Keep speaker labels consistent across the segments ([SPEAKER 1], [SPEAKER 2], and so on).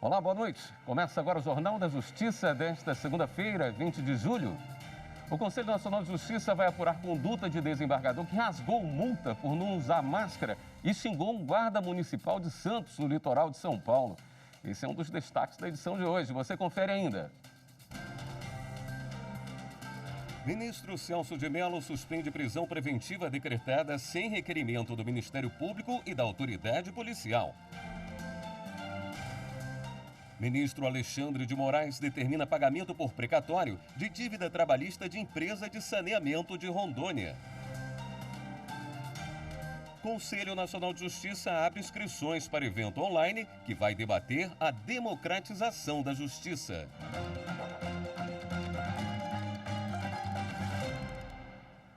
[SPEAKER 1] Olá, boa noite. Começa agora o Jornal da Justiça desta segunda-feira, 20 de julho. O Conselho Nacional de Justiça vai apurar conduta de desembargador que rasgou multa por não usar máscara e xingou um guarda municipal de Santos, no litoral de São Paulo. Esse é um dos destaques da edição de hoje. Você confere ainda. Ministro Celso de Mello suspende prisão preventiva decretada sem requerimento do Ministério Público e da autoridade policial. Ministro Alexandre de Moraes determina pagamento por precatório de dívida trabalhista de empresa de saneamento de Rondônia. Conselho Nacional de Justiça abre inscrições para evento online que vai debater a democratização da justiça.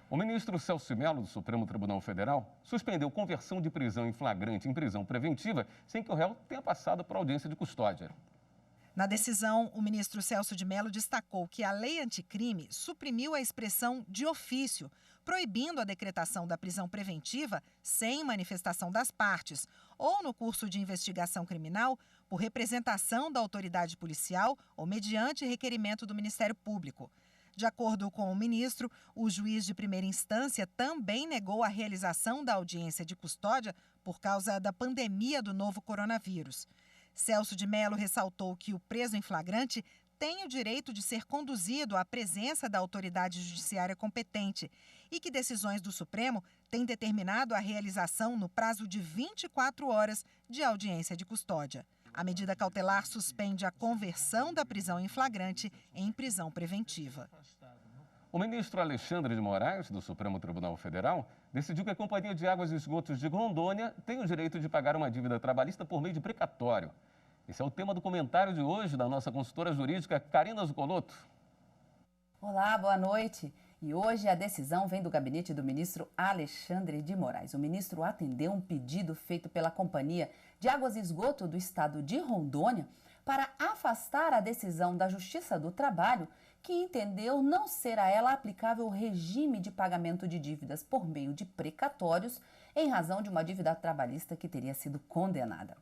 [SPEAKER 1] O ministro Celso de Mello, do Supremo Tribunal Federal, suspendeu conversão de prisão em flagrante em prisão preventiva sem que o réu tenha passado por audiência de custódia.
[SPEAKER 2] Na decisão, o ministro Celso de Mello destacou que a lei anticrime suprimiu a expressão de ofício, proibindo a decretação da prisão preventiva sem manifestação das partes, ou no curso de investigação criminal, por representação da autoridade policial ou mediante requerimento do Ministério Público. De acordo com o ministro, o juiz de primeira instância também negou a realização da audiência de custódia por causa da pandemia do novo coronavírus. Celso de Mello ressaltou que o preso em flagrante tem o direito de ser conduzido à presença da autoridade judiciária competente e que decisões do Supremo têm determinado a realização no prazo de 24 horas de audiência de custódia. A medida cautelar suspende a conversão da prisão em flagrante em prisão preventiva.
[SPEAKER 1] O ministro Alexandre de Moraes, do Supremo Tribunal Federal, decidiu que a Companhia de Águas e Esgotos de Rondônia tem o direito de pagar uma dívida trabalhista por meio de precatório. Esse é o tema do comentário de hoje da nossa consultora jurídica, Karina Zucolotto.
[SPEAKER 3] Olá, boa noite. E hoje a decisão vem do gabinete do ministro Alexandre de Moraes. O ministro atendeu um pedido feito pela Companhia de Águas e Esgoto do estado de Rondônia para afastar a decisão da Justiça do Trabalho, que entendeu não ser a ela aplicável o regime de pagamento de dívidas por meio de precatórios em razão de uma dívida trabalhista que teria sido condenada.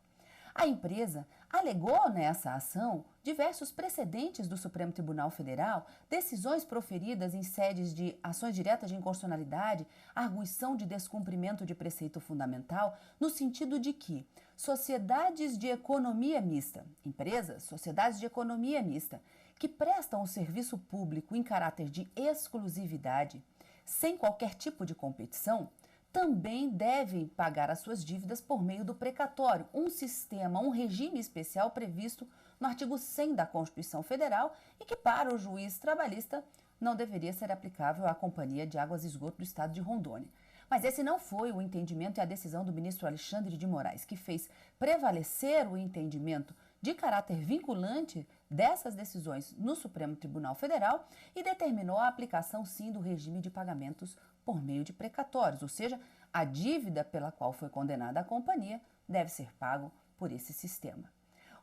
[SPEAKER 3] A empresa alegou nessa ação diversos precedentes do Supremo Tribunal Federal, decisões proferidas em sedes de ações diretas de inconstitucionalidade, arguição de descumprimento de preceito fundamental, no sentido de que sociedades de economia mista, empresas, sociedades de economia mista, que prestam o serviço público em caráter de exclusividade, sem qualquer tipo de competição, também devem pagar as suas dívidas por meio do precatório, um sistema, um regime especial previsto no artigo 100 da Constituição Federal e que, para o juiz trabalhista, não deveria ser aplicável à Companhia de Águas e Esgoto do estado de Rondônia. Mas esse não foi o entendimento e a decisão do ministro Alexandre de Moraes, que fez prevalecer o entendimento de caráter vinculante dessas decisões no Supremo Tribunal Federal e determinou a aplicação, sim, do regime de pagamentos por meio de precatórios, ou seja, a dívida pela qual foi condenada a companhia deve ser pago por esse sistema.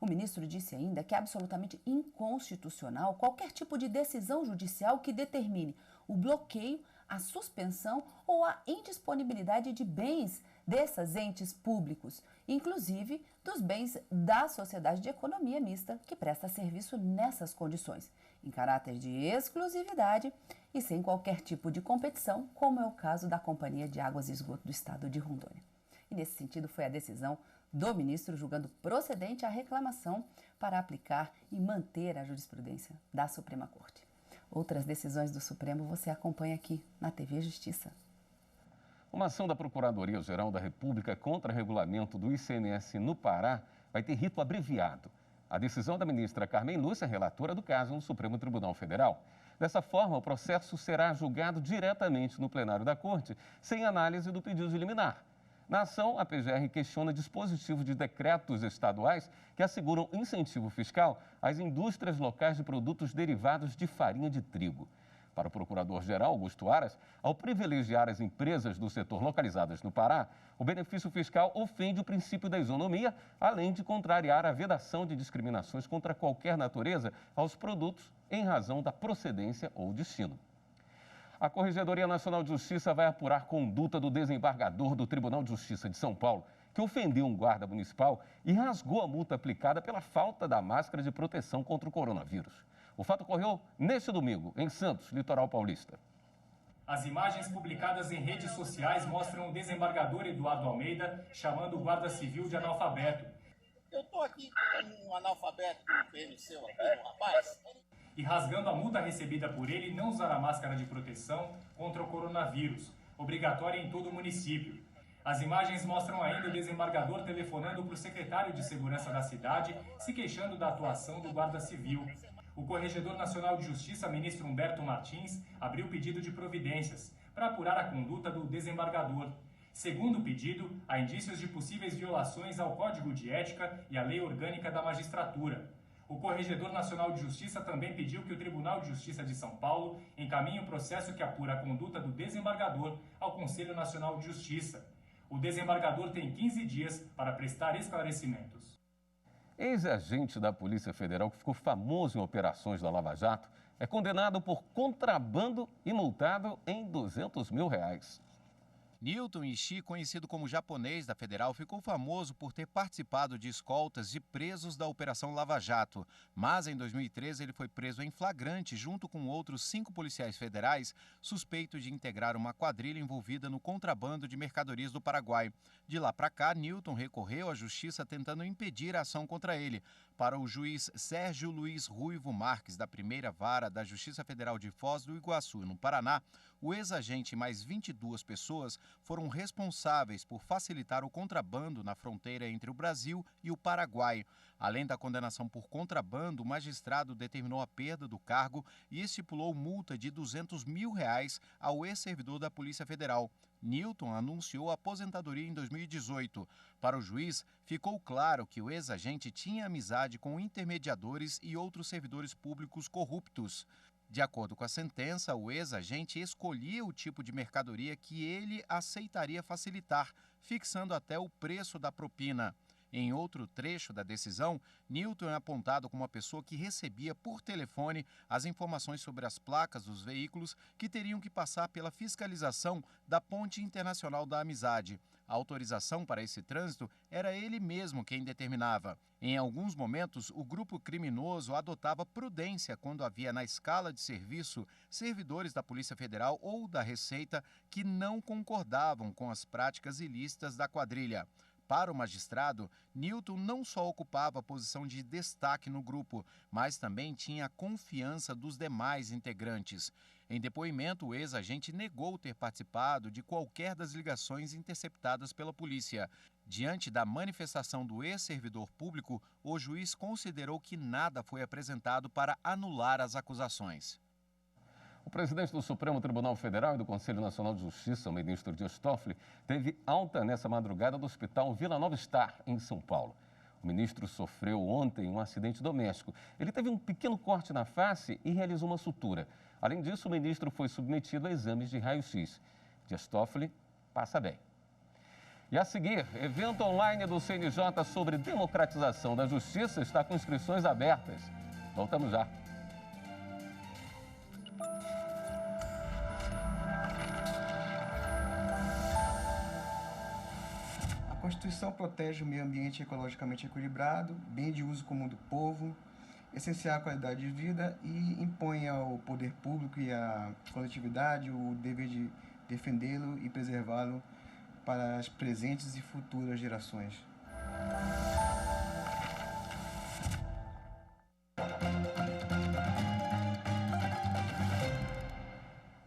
[SPEAKER 3] O ministro disse ainda que é absolutamente inconstitucional qualquer tipo de decisão judicial que determine o bloqueio, a suspensão ou a indisponibilidade de bens dessas entes públicos, inclusive dos bens da sociedade de economia mista que presta serviço nessas condições, em caráter de exclusividade e sem qualquer tipo de competição, como é o caso da Companhia de Águas e Esgoto do estado de Rondônia. E nesse sentido foi a decisão do ministro julgando procedente a reclamação para aplicar e manter a jurisprudência da Suprema Corte. Outras decisões do Supremo você acompanha aqui na TV Justiça.
[SPEAKER 1] Uma ação da Procuradoria-Geral da República contra regulamento do ICMS no Pará vai ter rito abreviado. A decisão da ministra Carmen Lúcia, relatora do caso no Supremo Tribunal Federal. Dessa forma, o processo será julgado diretamente no plenário da Corte, sem análise do pedido de liminar. Na ação, a PGR questiona dispositivos de decretos estaduais que asseguram incentivo fiscal às indústrias locais de produtos derivados de farinha de trigo. Para o procurador-geral Augusto Aras, ao privilegiar as empresas do setor localizadas no Pará, o benefício fiscal ofende o princípio da isonomia, além de contrariar a vedação de discriminações contra qualquer natureza aos produtos em razão da procedência ou destino. A Corregedoria Nacional de Justiça vai apurar conduta do desembargador do Tribunal de Justiça de São Paulo, que ofendeu um guarda municipal e rasgou a multa aplicada pela falta da máscara de proteção contra o coronavírus. O fato ocorreu neste domingo, em Santos, litoral paulista.
[SPEAKER 4] As imagens publicadas em redes sociais mostram o desembargador Eduardo Almeida chamando o guarda civil de analfabeto.
[SPEAKER 5] Eu estou aqui com um analfabeto seu aqui, um rapaz.
[SPEAKER 4] E rasgando a multa recebida por ele não usar a máscara de proteção contra o coronavírus, obrigatória em todo o município. As imagens mostram ainda o desembargador telefonando para o secretário de Segurança da cidade, se queixando da atuação do guarda civil. O Corregedor Nacional de Justiça, ministro Humberto Martins, abriu pedido de providências para apurar a conduta do desembargador. Segundo o pedido, há indícios de possíveis violações ao Código de Ética e à Lei Orgânica da Magistratura. O Corregedor Nacional de Justiça também pediu que o Tribunal de Justiça de São Paulo encaminhe o processo que apura a conduta do desembargador ao Conselho Nacional de Justiça. O desembargador tem 15 dias para prestar esclarecimentos.
[SPEAKER 1] Ex-agente da Polícia Federal que ficou famoso em operações da Lava Jato é condenado por contrabando e multado em R$200 mil.
[SPEAKER 6] Newton Ishii, conhecido como japonês da Federal, ficou famoso por ter participado de escoltas de presos da Operação Lava Jato. Mas, em 2013, ele foi preso em flagrante junto com outros 5 policiais federais suspeitos de integrar uma quadrilha envolvida no contrabando de mercadorias do Paraguai. De lá para cá, Newton recorreu à justiça tentando impedir a ação contra ele. Para o juiz Sérgio Luiz Ruivo Marques, da primeira vara da Justiça Federal de Foz do Iguaçu, no Paraná, o ex-agente e mais 22 pessoas foram responsáveis por facilitar o contrabando na fronteira entre o Brasil e o Paraguai. Além da condenação por contrabando, o magistrado determinou a perda do cargo e estipulou multa de R$200 mil ao ex-servidor da Polícia Federal. Newton anunciou a aposentadoria em 2018. Para o juiz, ficou claro que o ex-agente tinha amizade com intermediadores e outros servidores públicos corruptos. De acordo com a sentença, o ex-agente escolhia o tipo de mercadoria que ele aceitaria facilitar, fixando até o preço da propina. Em outro trecho da decisão, Newton é apontado como uma pessoa que recebia por telefone as informações sobre as placas dos veículos que teriam que passar pela fiscalização da Ponte Internacional da Amizade. A autorização para esse trânsito era ele mesmo quem determinava. Em alguns momentos, o grupo criminoso adotava prudência quando havia na escala de serviço servidores da Polícia Federal ou da Receita que não concordavam com as práticas ilícitas da quadrilha. Para o magistrado, Newton não só ocupava a posição de destaque no grupo, mas também tinha a confiança dos demais integrantes. Em depoimento, o ex-agente negou ter participado de qualquer das ligações interceptadas pela polícia. Diante da manifestação do ex-servidor público, o juiz considerou que nada foi apresentado para anular as acusações.
[SPEAKER 1] O presidente do Supremo Tribunal Federal e do Conselho Nacional de Justiça, o ministro Dias Toffoli, teve alta nessa madrugada do Hospital Vila Nova Star, em São Paulo. O ministro sofreu ontem um acidente doméstico. Ele teve um pequeno corte na face e realizou uma sutura. Além disso, o ministro foi submetido a exames de raio-x. Dias Toffoli passa bem. E a seguir, evento online do CNJ sobre democratização da justiça está com inscrições abertas. Voltamos já.
[SPEAKER 7] A Constituição protege o meio ambiente ecologicamente equilibrado, bem de uso comum do povo, essencial à qualidade de vida e impõe ao poder público e à coletividade o dever de defendê-lo e preservá-lo para as presentes e futuras gerações.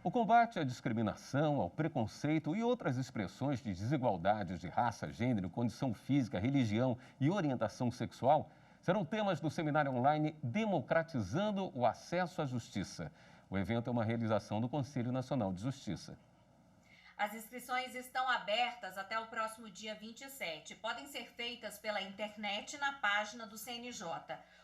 [SPEAKER 1] O combate à discriminação, ao preconceito e outras expressões de desigualdades de raça, gênero, condição física, religião e orientação sexual serão temas do seminário online Democratizando o Acesso à Justiça. O evento é uma realização do Conselho Nacional de Justiça.
[SPEAKER 8] As inscrições estão abertas até o próximo dia 27. Podem ser feitas pela internet na página do CNJ.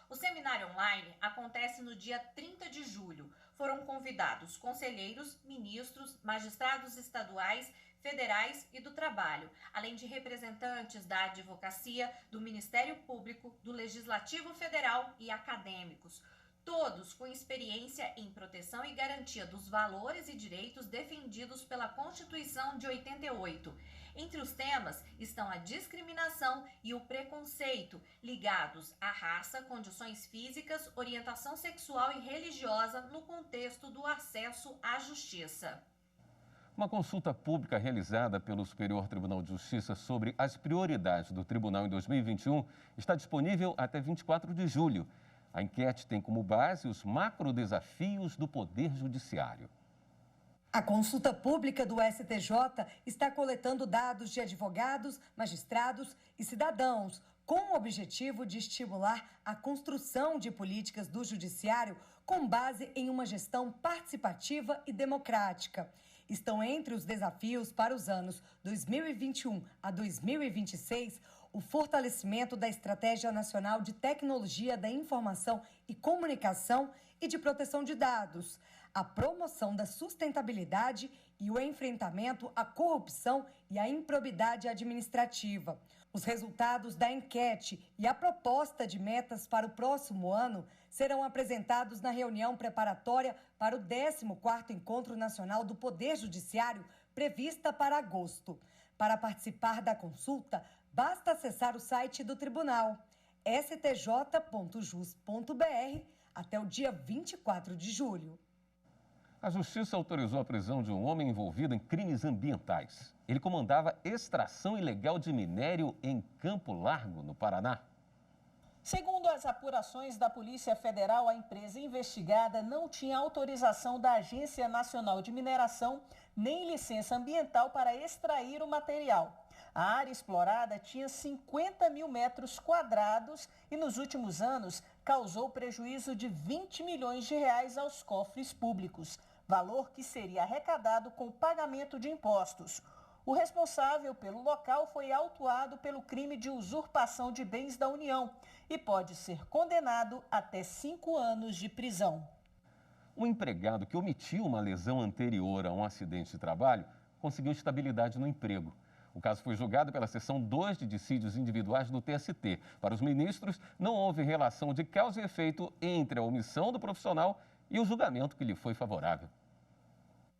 [SPEAKER 8] O seminário online acontece no dia 30 de julho. Foram convidados conselheiros, ministros, magistrados estaduais, federais e do trabalho, além de representantes da advocacia, do Ministério Público, do Legislativo Federal e acadêmicos. todos com experiência em proteção e garantia dos valores e direitos defendidos pela Constituição de 88. Entre os temas estão a discriminação e o preconceito, ligados à raça, condições físicas, orientação sexual e religiosa no contexto do acesso à justiça.
[SPEAKER 1] Uma consulta pública realizada pelo Superior Tribunal de Justiça sobre as prioridades do tribunal em 2021 está disponível até 24 de julho. A enquete tem como base os macrodesafios do Poder Judiciário.
[SPEAKER 9] A consulta pública do STJ está coletando dados de advogados, magistrados e cidadãos, com o objetivo de estimular a construção de políticas do judiciário com base em uma gestão participativa e democrática. Estão entre os desafios para os anos 2021 a 2026 o fortalecimento da Estratégia Nacional de Tecnologia da Informação e Comunicação e de Proteção de Dados, a promoção da sustentabilidade e o enfrentamento à corrupção e à improbidade administrativa. Os resultados da enquete e a proposta de metas para o próximo ano serão apresentados na reunião preparatória para o 14º Encontro Nacional do Poder Judiciário, prevista para agosto. Para participar da consulta, basta acessar o site do Tribunal, stj.jus.br, até o dia 24 de julho.
[SPEAKER 1] A Justiça autorizou a prisão de um homem envolvido em crimes ambientais. Ele comandava extração ilegal de minério em Campo Largo, no Paraná.
[SPEAKER 10] Segundo as apurações da Polícia Federal, a empresa investigada não tinha autorização da Agência Nacional de Mineração nem licença ambiental para extrair o material. A área explorada tinha 50 mil metros quadrados e, nos últimos anos, causou prejuízo de 20 milhões de reais aos cofres públicos, valor que seria arrecadado com o pagamento de impostos. O responsável pelo local foi autuado pelo crime de usurpação de bens da União e pode ser condenado até 5 anos de prisão.
[SPEAKER 1] Um empregado que omitiu uma lesão anterior a um acidente de trabalho conseguiu estabilidade no emprego. O caso foi julgado pela seção 2 de dissídios individuais do TST. Para os ministros, não houve relação de causa e efeito entre a omissão do profissional e o julgamento que lhe foi favorável.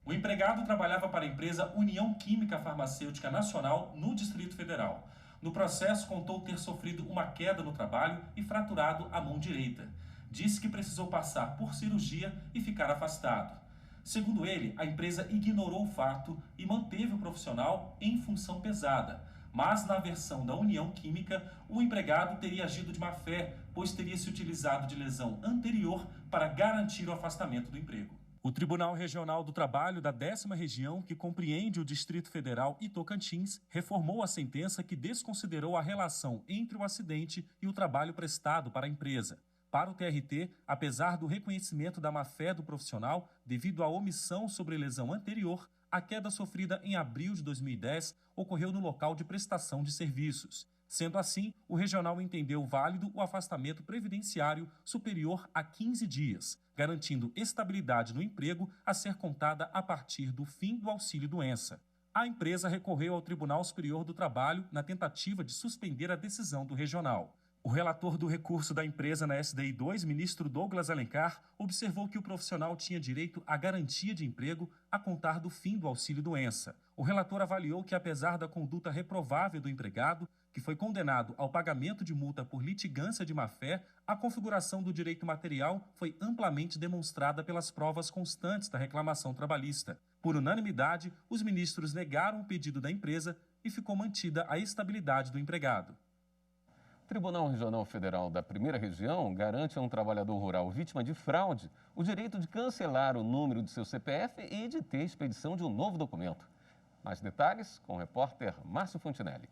[SPEAKER 11] O empregado trabalhava para a empresa União Química Farmacêutica Nacional, no Distrito Federal. No processo, contou ter sofrido uma queda no trabalho e fraturado a mão direita. Disse que precisou passar por cirurgia e ficar afastado. Segundo ele, a empresa ignorou o fato e manteve o profissional em função pesada. Mas, na versão da União Química, o empregado teria agido de má fé, pois teria se utilizado de lesão anterior para garantir o afastamento do emprego. O Tribunal Regional do Trabalho da 10ª Região, que compreende o Distrito Federal e Tocantins, reformou a sentença que desconsiderou a relação entre o acidente e o trabalho prestado para a empresa. Para o TRT, apesar do reconhecimento da má-fé do profissional devido à omissão sobre lesão anterior, a queda sofrida em abril de 2010 ocorreu no local de prestação de serviços. Sendo assim, o regional entendeu válido o afastamento previdenciário superior a 15 dias, garantindo estabilidade no emprego a ser contada a partir do fim do auxílio-doença. A empresa recorreu ao Tribunal Superior do Trabalho na tentativa de suspender a decisão do regional. O relator do recurso da empresa na SDI 2, ministro Douglas Alencar, observou que o profissional tinha direito à garantia de emprego a contar do fim do auxílio-doença. O relator avaliou que, apesar da conduta reprovável do empregado, que foi condenado ao pagamento de multa por litigância de má-fé, a configuração do direito material foi amplamente demonstrada pelas provas constantes da reclamação trabalhista. Por unanimidade, os ministros negaram o pedido da empresa e ficou mantida a estabilidade do empregado.
[SPEAKER 1] O Tribunal Regional Federal da 1ª Região garante a um trabalhador rural vítima de fraude o direito de cancelar o número de seu CPF e de ter expedição de um novo documento. Mais detalhes com o repórter Márcio Fontinelli.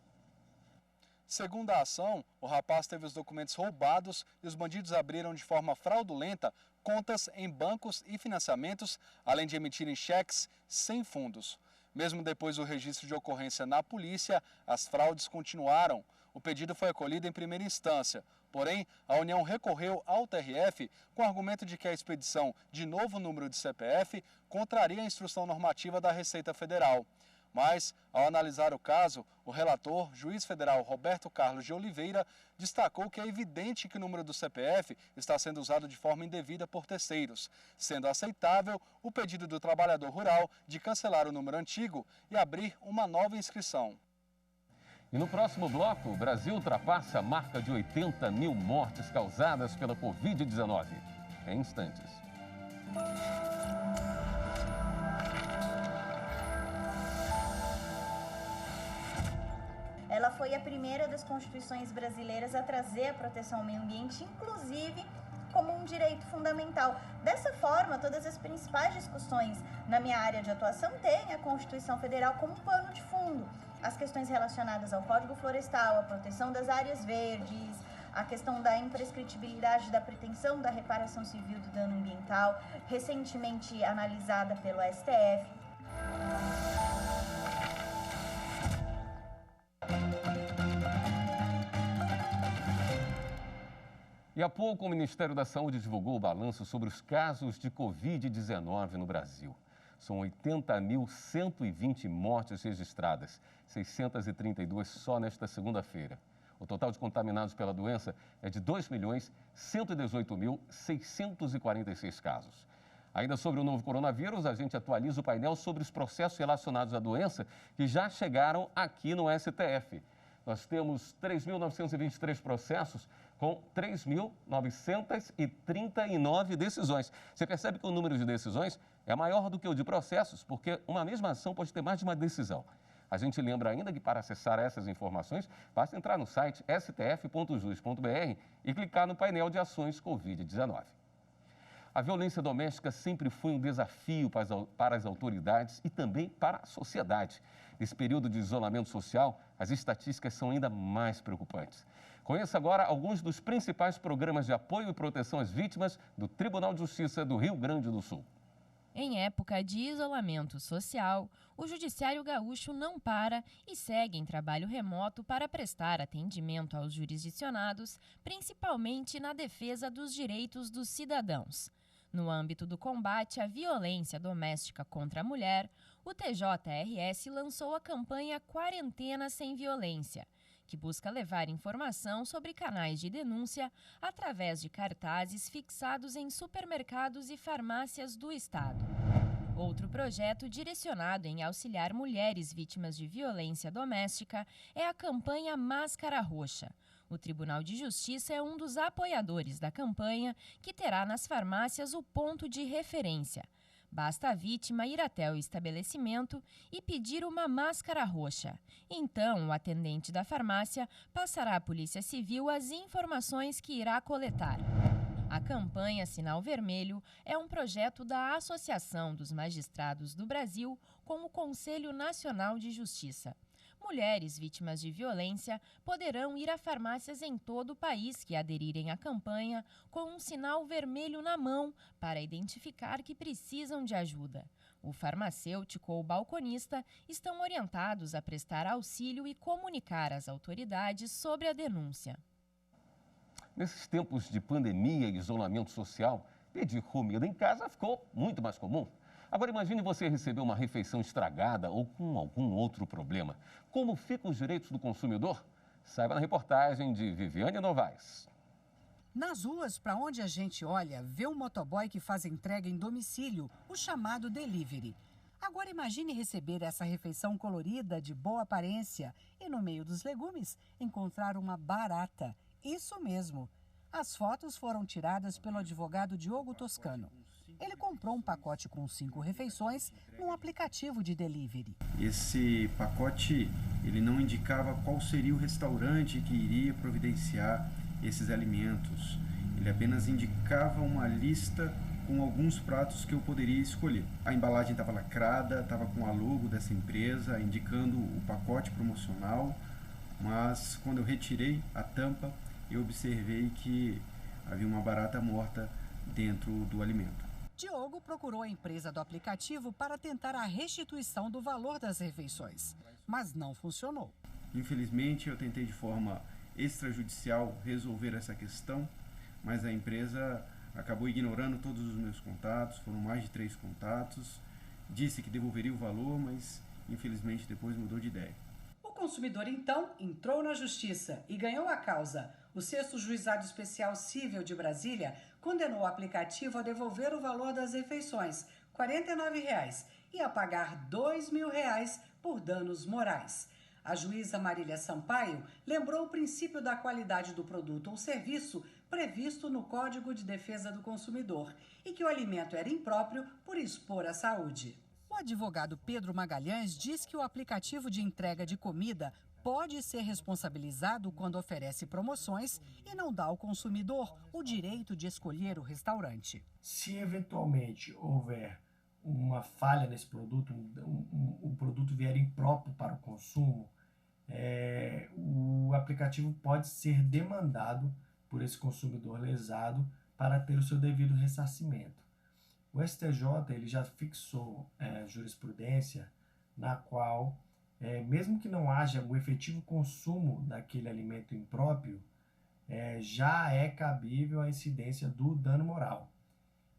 [SPEAKER 12] Segundo a ação, o rapaz teve os documentos roubados e os bandidos abriram de forma fraudulenta contas em bancos e financiamentos, além de emitirem cheques sem fundos. Mesmo depois do registro de ocorrência na polícia, as fraudes continuaram. O pedido foi acolhido em primeira instância, porém, a União recorreu ao TRF com o argumento de que a expedição de novo número de CPF contraria a instrução normativa da Receita Federal. Mas, ao analisar o caso, o relator, juiz federal Roberto Carlos de Oliveira, destacou que é evidente que o número do CPF está sendo usado de forma indevida por terceiros, sendo aceitável o pedido do trabalhador rural de cancelar o número antigo e abrir uma nova inscrição.
[SPEAKER 1] E no próximo bloco, o Brasil ultrapassa a marca de 80 mil mortes causadas pela Covid-19. Em instantes.
[SPEAKER 13] Ela foi a primeira das constituições brasileiras a trazer a proteção ao meio ambiente, inclusive como um direito fundamental. Dessa forma, todas as principais discussões na minha área de atuação têm a Constituição Federal como pano de fundo. As questões relacionadas ao Código Florestal, a proteção das áreas verdes, a questão da imprescritibilidade da pretensão da reparação civil do dano ambiental, recentemente analisada pelo STF.
[SPEAKER 1] E há pouco o Ministério da Saúde divulgou o balanço sobre os casos de Covid-19 no Brasil. São 80.120 mortes registradas, 632 só nesta segunda-feira. O total de contaminados pela doença é de 2.118.646 casos. Ainda sobre o novo coronavírus, a gente atualiza o painel sobre os processos relacionados à doença que já chegaram aqui no STF. Nós temos 3.923 processos com 3.939 decisões. Você percebe que o número de decisões é maior do que o de processos, porque uma mesma ação pode ter mais de uma decisão. A gente lembra ainda que para acessar essas informações, basta entrar no site stf.jus.br e clicar no painel de ações Covid-19. A violência doméstica sempre foi um desafio para as autoridades e também para a sociedade. Nesse período de isolamento social, as estatísticas são ainda mais preocupantes. Conheça agora alguns dos principais programas de apoio e proteção às vítimas do Tribunal de Justiça do Rio Grande do Sul.
[SPEAKER 14] Em época de isolamento social, o Judiciário Gaúcho não para e segue em trabalho remoto para prestar atendimento aos jurisdicionados, principalmente na defesa dos direitos dos cidadãos. No âmbito do combate à violência doméstica contra a mulher, o TJRS lançou a campanha Quarentena Sem Violência, que busca levar informação sobre canais de denúncia através de cartazes fixados em supermercados e farmácias do estado. Outro projeto direcionado em auxiliar mulheres vítimas de violência doméstica é a campanha Máscara Roxa. O Tribunal de Justiça é um dos apoiadores da campanha, que terá nas farmácias o ponto de referência. Basta a vítima ir até o estabelecimento e pedir uma máscara roxa. Então, o atendente da farmácia passará à Polícia Civil as informações que irá coletar. A campanha Sinal Vermelho é um projeto da Associação dos Magistrados do Brasil com o Conselho Nacional de Justiça. Mulheres vítimas de violência poderão ir a farmácias em todo o país que aderirem à campanha com um sinal vermelho na mão para identificar que precisam de ajuda. O farmacêutico ou balconista estão orientados a prestar auxílio e comunicar às autoridades sobre a denúncia.
[SPEAKER 1] Nesses tempos de pandemia e isolamento social, pedir comida em casa ficou muito mais comum. Agora imagine você receber uma refeição estragada ou com algum outro problema. Como ficam os direitos do consumidor? Saiba na reportagem de Viviane Novaes.
[SPEAKER 15] Nas ruas, para onde a gente olha, vê um motoboy que faz entrega em domicílio, o chamado delivery. Agora imagine receber essa refeição colorida, de boa aparência, e no meio dos legumes encontrar uma barata. Isso mesmo. As fotos foram tiradas pelo advogado Diogo Toscano. Ele comprou um pacote com 5 refeições num aplicativo de delivery.
[SPEAKER 16] Esse pacote, ele não indicava qual seria o restaurante que iria providenciar esses alimentos. Ele apenas indicava uma lista com alguns pratos que eu poderia escolher. A embalagem estava lacrada, estava com a logo dessa empresa, indicando o pacote promocional, mas quando eu retirei a tampa, eu observei que havia uma barata morta dentro do alimento.
[SPEAKER 15] Diogo procurou a empresa do aplicativo para tentar a restituição do valor das refeições, mas não funcionou.
[SPEAKER 16] Infelizmente, eu tentei de forma extrajudicial resolver essa questão, mas a empresa acabou ignorando todos os meus contatos, foram mais de 3 contatos, disse que devolveria o valor, mas infelizmente depois mudou de ideia.
[SPEAKER 15] O consumidor, então, entrou na justiça e ganhou a causa. O 6º Juizado Especial Cível de Brasília condenou o aplicativo a devolver o valor das refeições, R$ 49,00, e a pagar R$ 2.000 por danos morais. A juíza Marília Sampaio lembrou o princípio da qualidade do produto ou serviço previsto no Código de Defesa do Consumidor e que o alimento era impróprio por expor à saúde. O advogado Pedro Magalhães diz que o aplicativo de entrega de comida pode ser responsabilizado quando oferece promoções e não dá ao consumidor o direito de escolher o restaurante.
[SPEAKER 17] Se eventualmente houver uma falha nesse produto, o produto vier impróprio para o consumo, o aplicativo pode ser demandado por esse consumidor lesado para ter o seu devido ressarcimento. O STJ ele já fixou jurisprudência na qual, mesmo que não haja o efetivo consumo daquele alimento impróprio, já é cabível a incidência do dano moral.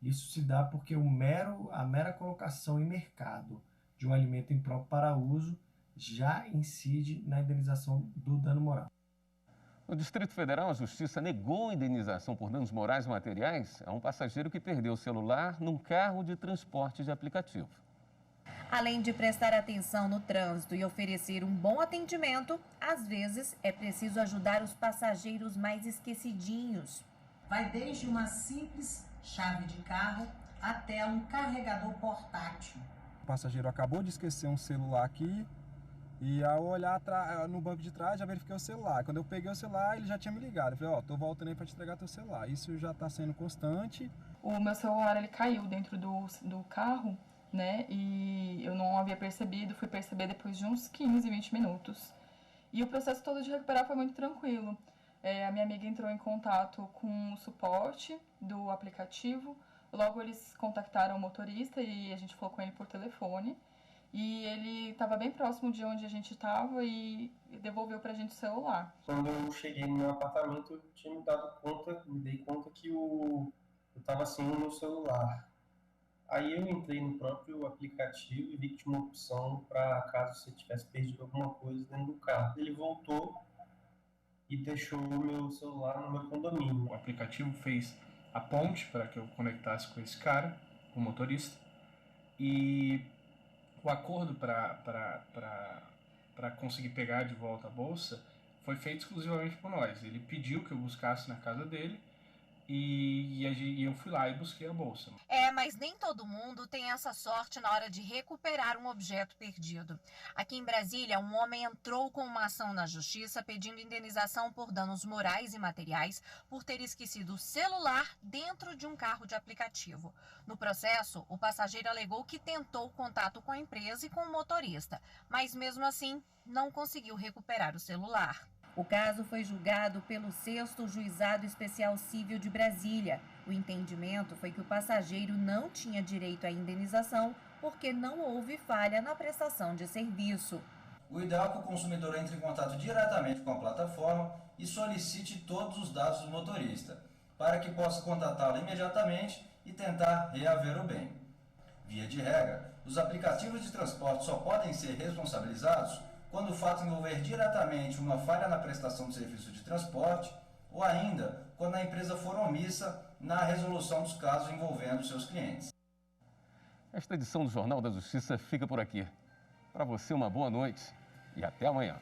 [SPEAKER 17] Isso se dá porque a mera colocação em mercado de um alimento impróprio para uso já incide na indenização do dano moral.
[SPEAKER 1] No Distrito Federal, a Justiça negou indenização por danos morais e materiais a um passageiro que perdeu o celular num carro de transporte de aplicativo.
[SPEAKER 8] Além de prestar atenção no trânsito e oferecer um bom atendimento, às vezes é preciso ajudar os passageiros mais esquecidinhos.
[SPEAKER 18] Vai desde uma simples chave de carro até um carregador portátil.
[SPEAKER 19] O passageiro acabou de esquecer um celular aqui e ao olhar no banco de trás já verifiquei o celular. Quando eu peguei o celular, ele já tinha me ligado. Eu falei, tô voltando aí para te entregar teu celular. Isso já está sendo constante.
[SPEAKER 20] O meu celular, ele caiu dentro do carro, né? E eu não havia percebido, fui perceber depois de uns 15, 20 minutos. E o processo todo de recuperar foi muito tranquilo. A minha amiga entrou em contato com o suporte do aplicativo. Logo eles contactaram o motorista e a gente falou com ele por telefone. E ele estava bem próximo de onde a gente estava e devolveu para a gente o celular.
[SPEAKER 21] Quando eu cheguei no meu apartamento, eu tinha me dei conta que eu estava sem o meu celular. Aí eu entrei no próprio aplicativo e vi que tinha uma opção para caso você tivesse perdido alguma coisa dentro do carro. Ele voltou e deixou o meu celular no meu condomínio.
[SPEAKER 22] O aplicativo fez a ponte para que eu conectasse com esse cara, com o motorista, e o acordo para conseguir pegar de volta a bolsa foi feito exclusivamente por nós. Ele pediu que eu buscasse na casa dele e eu fui lá e busquei a bolsa.
[SPEAKER 8] Mas nem todo mundo tem essa sorte na hora de recuperar um objeto perdido. Aqui em Brasília, um homem entrou com uma ação na justiça pedindo indenização por danos morais e materiais por ter esquecido o celular dentro de um carro de aplicativo. No processo, o passageiro alegou que tentou contato com a empresa e com o motorista, mas mesmo assim não conseguiu recuperar o celular. O caso foi julgado pelo 6º Juizado Especial Cível de Brasília. O entendimento foi que o passageiro não tinha direito à indenização porque não houve falha na prestação de serviço.
[SPEAKER 23] O ideal é que o consumidor entre em contato diretamente com a plataforma e solicite todos os dados do motorista, para que possa contatá-lo imediatamente e tentar reaver o bem. Via de regra, os aplicativos de transporte só podem ser responsabilizados quando o fato envolver diretamente uma falha na prestação de serviço de transporte ou ainda quando a empresa for omissa na resolução dos casos envolvendo seus clientes.
[SPEAKER 1] Esta edição do Jornal da Justiça fica por aqui. Para você, uma boa noite e até amanhã.